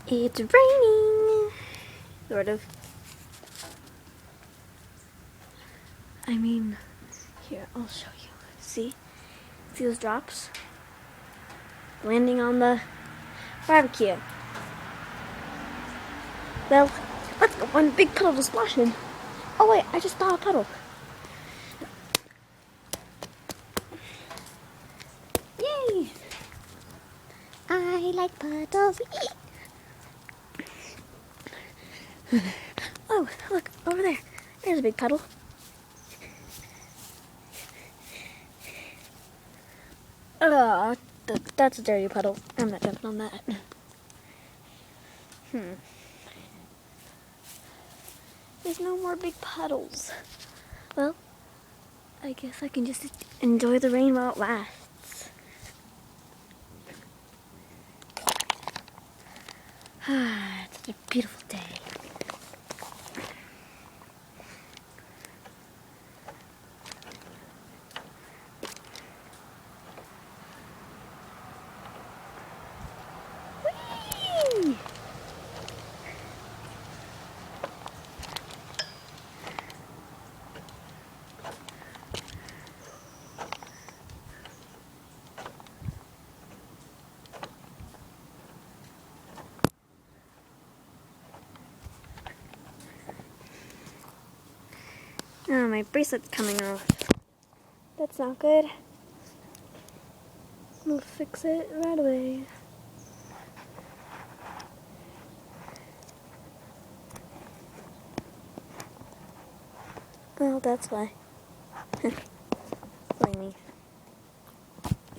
It's raining. Sort of. I mean, here, I'll show you. See those drops? Landing on the barbecue. Well, let's go find a big puddle to splash in. Oh wait, I just saw a puddle. Yay! I like puddles. Oh, look, over there. There's a big puddle. That's a dirty puddle. I'm not jumping on that. There's no more big puddles. Well, I guess I can just enjoy the rain while it lasts. It's such a beautiful day. Whee! Oh, my bracelet's coming off. That's not good. We'll fix it right away. Well, that's why. Lanie.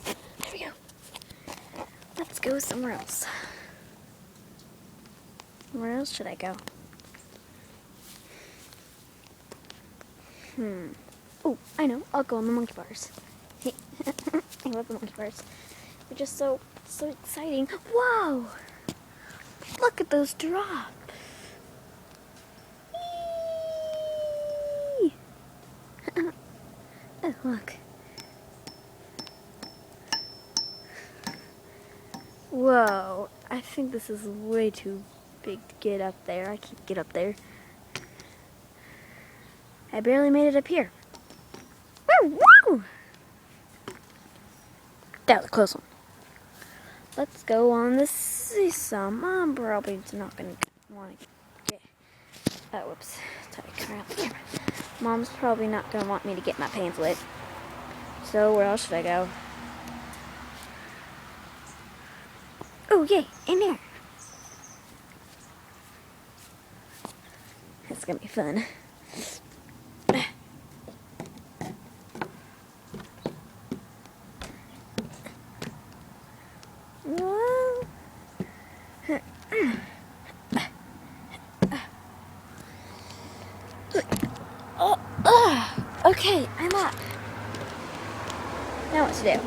There we go. Let's go somewhere else. Where else should I go? Oh, I know. I'll go on the monkey bars. Hey, I love the monkey bars. They're just so exciting. Whoa! Look at those drops. Whee! Oh, look. Whoa! I think this is way too big to get up there. I can't get up there. I barely made it up here. Woo! Woo! That was a close one. Let's go on the seesaw. Mom probably not going to want to get... Oh, whoops. Sorry, come around the camera. Mom's probably not going to want me to get my pants wet. So where else should I go? Oh, yay! In there! It's going to be fun. Okay, I'm up. Now what to do?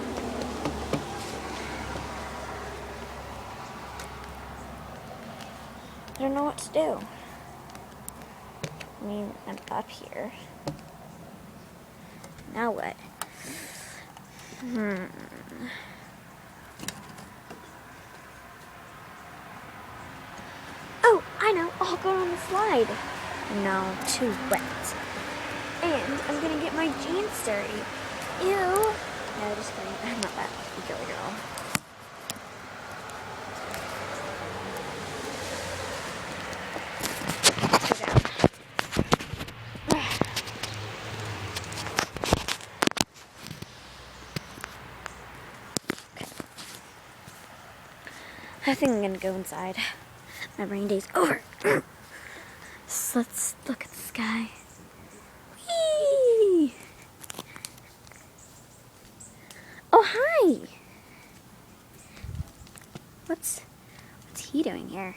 I don't know what to do. I mean, I'm up here. Now what? Oh, I know. I'll go on the slide. No, too wet. And I'm gonna get my jeans dirty. Ew. No, just kidding. I'm not that girly girl. Let's go down. Okay. I think I'm gonna go inside. My rain day's over. So let's look at the sky. Whee! Oh, hi! What's he doing here?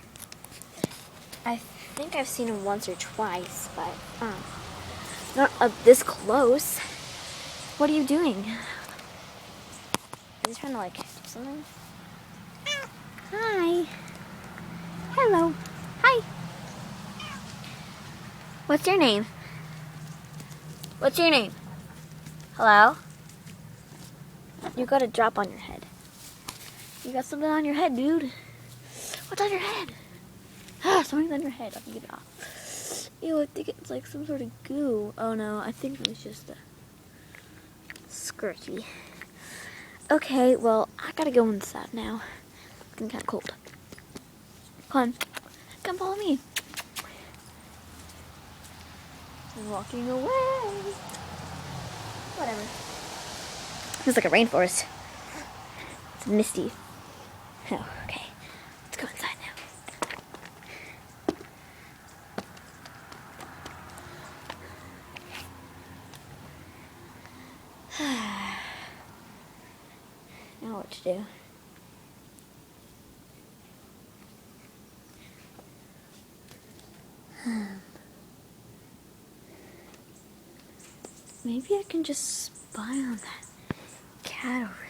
I think I've seen him once or twice, but not up this close. What are you doing? Is he trying to like do something? Hi. Hello. Hi. What's your name? What's your name? Hello? You got a drop on your head. You got something on your head, dude. What's on your head? Something's on your head. I'll get it off. Ew, I think it's like some sort of goo. Oh no, I think it was just a squirty. Okay, well, I gotta go inside now. It's getting kind of cold. Come on. Come follow me. I'm walking away. Whatever. It's like a rainforest. It's misty. Oh, okay. Let's go inside now. Now what to do? Maybe I can just spy on that cat over